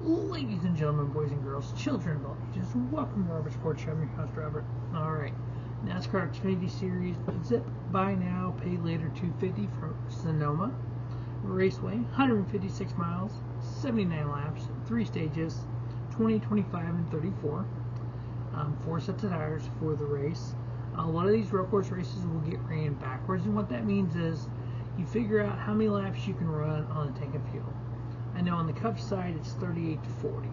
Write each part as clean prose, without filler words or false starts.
Ladies and gentlemen, boys and girls, children of all ages, welcome to Robert Sports Show. I'm your host, Robert. Alright, NASCAR Xfinity Series, zip, buy now, pay later, 250 from Sonoma Raceway, 156 miles, 79 laps, 3 stages, 20, 25, and 34. 4 sets of tires for the race. A lot of these road course races will get ran backwards, and what that means is you figure out how many laps you can run on a tank of fuel. I know on the Cup side it's 38 to 40.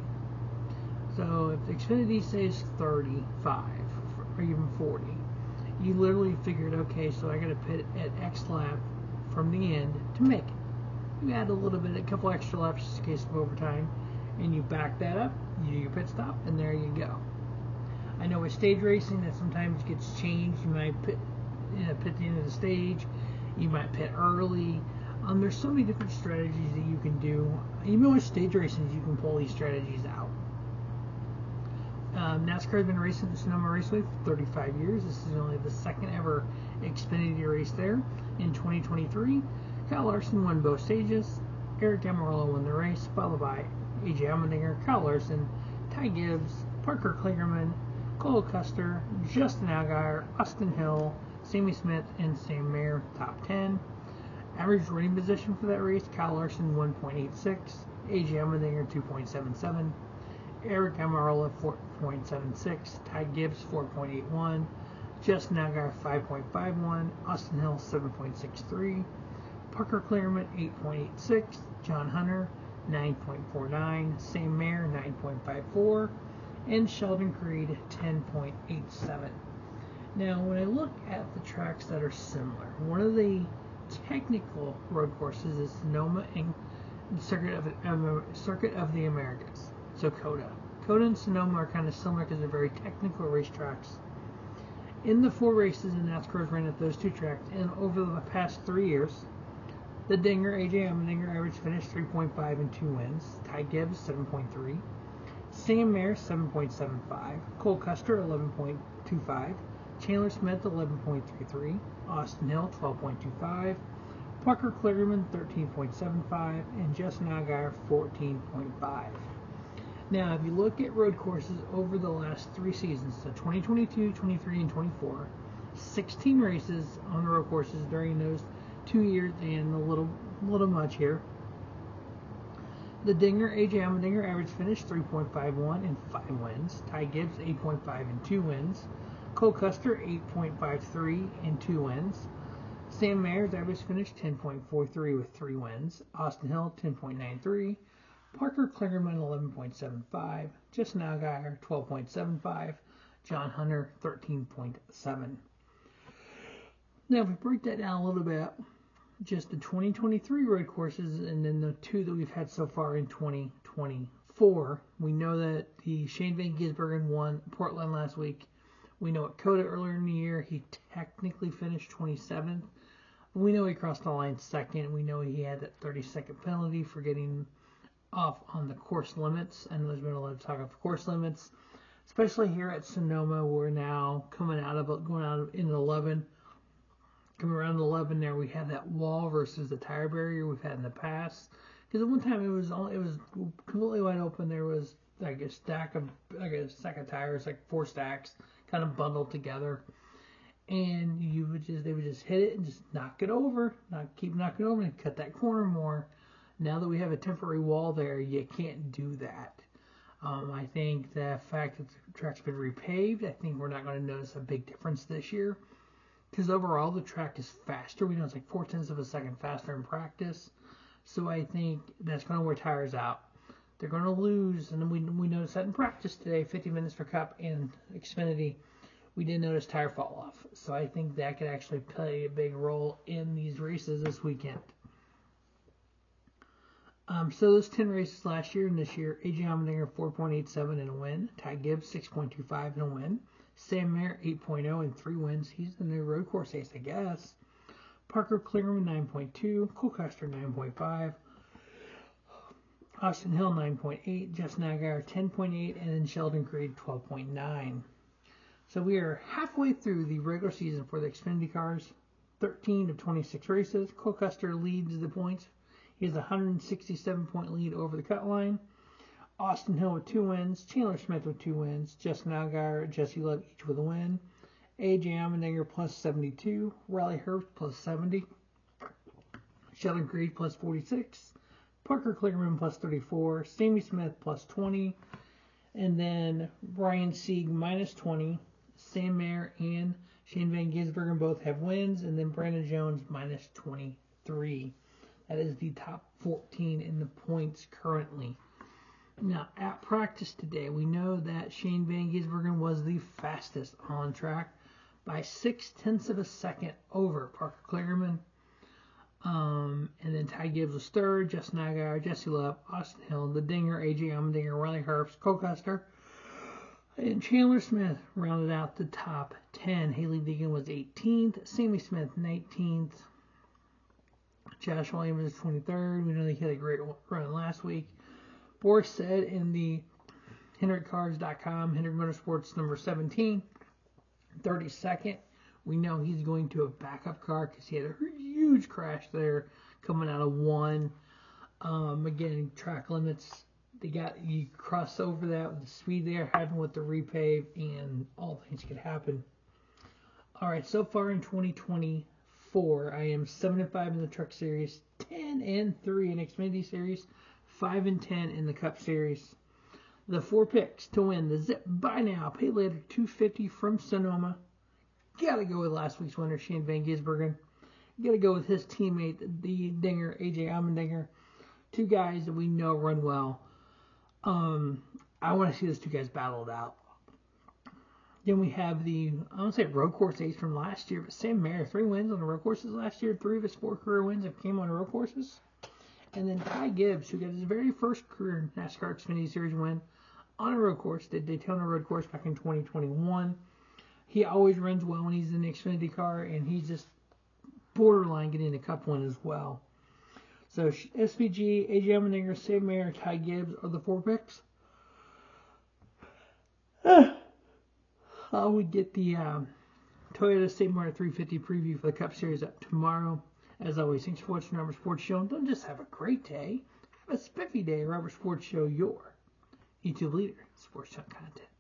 So if the Xfinity says 35 or even 40, you literally figured, okay, so I got to pit at X lap from the end to make it. You add a couple extra laps just in case of overtime, and you back that up, you do your pit stop, and there you go. I know with stage racing that sometimes gets changed. You might pit the end of the stage, you might pit early. There's so many different strategies that you can do. Even with stage racing, you can pull these strategies out. NASCAR has been racing the Sonoma Raceway for 35 years. This is only the second ever Xfinity race there. In 2023, Kyle Larson won both stages. Eric Almirola won the race, followed by AJ Allmendinger, Kyle Larson, Ty Gibbs, Parker Kligerman, Cole Custer, Justin Allgaier, Austin Hill, Sammy Smith, and Sam Mayer, top 10. Average running position for that race, Kyle Larson 1.86, AJ Allmendinger 2.77, Eric Almirola 4.76, Ty Gibbs 4.81, Justin Allgaier 5.51, Austin Hill 7.63, Parker Kligerman 8.86, John Hunter 9.49, Sam Mayer 9.54, and Sheldon Creed 10.87. Now, when I look at the tracks that are similar, one of the technical road courses is Sonoma and Circuit of the Americas. So COTA and Sonoma are kind of similar because they're very technical racetracks. In the 4 races in NASCAR ran at those 2 tracks, and over the past 3 years, the Dinger, AJ Allmendinger, average finish 3.5 and 2 wins. Ty Gibbs 7.3, Sam Mayer 7.75, Cole Custer 11.25, Chandler Smith 11.33, Austin Hill 12.25, Parker Kligerman 13.75, and Justin Allgaier 14.5. Now, if you look at road courses over the last 3 seasons, so 2022, 23, and 24, 16 races on the road courses during those 2 years, and a little much here. The Dinger, AJ Allmendinger, average finish 3.51 and 5 wins. Ty Gibbs 8.5 and 2 wins. Cole Custer 8.53 and 2 wins. Sam Mayer's average finish 10.43 with 3 wins. Austin Hill 10.93. Parker Kligerman 11.75. Justin Allgaier 12.75. John Hunter 13.7. Now if we break that down a little bit, just the 2023 road courses and then the 2 that we've had so far in 2024, we know that the Shane Van Gisbergen won Portland last week. We know at COTA earlier in the year, he technically finished 27th. We know he crossed the line second. We know he had that 30-second penalty for getting off on the course limits. I know there's been a lot of talk of course limits, especially here at Sonoma. We're now going out in 11. Coming around 11 there, we have that wall versus the tire barrier we've had in the past. Because at one time it was completely wide open. There was like a stack of tires, like 4 stacks, kind of bundled together, and they would just hit it and just knock it over, keep knocking it over and cut that corner more. Now that we have a temporary wall there, you can't do that. I think the fact that the track's been repaved, I think we're not going to notice a big difference this year, because overall the track is faster. We know it's like 0.4 of a second faster in practice, so I think that's going to wear tires out. They're going to lose, and then we noticed that in practice today, 50 minutes for Cup and Xfinity, we did notice tire fall off. So I think that could actually play a big role in these races this weekend. So those 10 races last year and this year, AJ Allmendinger 4.87 and a win, Ty Gibbs 6.25 and a win, Sam Mayer 8.0 and 3 wins. He's the new road course ace, I guess. Parker Kligerman 9.2, Cole Custer 9.5. Austin Hill 9.8, Justin Allgaier 10.8, and then Sheldon Creed 12.9. So we are halfway through the regular season for the Xfinity cars. 13 of 26 races. Cole Custer leads the points. He has a 167-point lead over the cut line. Austin Hill with 2 wins, Chandler Smith with 2 wins, Justin Allgaier, Jesse Love each with a win, AJ Allmendinger plus 72, Riley Herbst plus 70, Sheldon Creed plus 46, Parker Kligerman plus 34, Sammy Smith plus 20, and then Brian Sieg minus 20, Sam Mayer and Shane Van Gisbergen both have wins, and then Brandon Jones minus 23. That is the top 14 in the points currently. Now, at practice today, we know that Shane Van Gisbergen was the fastest on track by 0.6 of a second over Parker Kligerman. And then Ty Gibbs was third, Justin Allgaier, Jesse Love, Austin Hill, the Dinger, AJ Allmendinger, Riley Herbst, Cole Custer, and Chandler Smith rounded out the top 10. Haley Deegan was 18th, Sammy Smith 19th, Josh Williams was 23rd. We know he had a great run last week. Boris said in the HendrickCars.com, Hendrick Motorsports number 17, 32nd. We know he's going to a backup car because he had a huge crash there coming out of 1. Again, track limits. You cross over that with the speed they're having with the repave, and all things could happen. All right, so far in 2024, I am 7-5 in the Truck Series, 10-3 in Xfinity Series, 5-10 in the Cup Series. The 4 picks to win the Zip Buy Now, Pay Later 250 from Sonoma. Gotta go with last week's winner, Shane Van Gisbergen. Gotta go with his teammate, the Dinger, AJ Allmendinger. 2 guys that we know run well. I want to see those 2 guys battled out. Then we have the, I don't say road course ace from last year, but Sam Mayer, 3 wins on the road courses last year. 3 of his 4 career wins have came on road courses. And then Ty Gibbs, who got his very first career NASCAR Xfinity Series win on a road course, the Daytona road course back in 2021. He always runs well when he's in the Xfinity car, and he's just borderline getting a Cup win as well. So SVG, AJ Allmendinger, Sam Mayer, Ty Gibbs are the 4 picks. I would get the Toyota State Motor 350 preview for the Cup Series up tomorrow. As always, thanks for watching Robert Sports Show. And don't just have a great day, have a spiffy day. Robert Sports Show, your YouTube leader in sports talk content.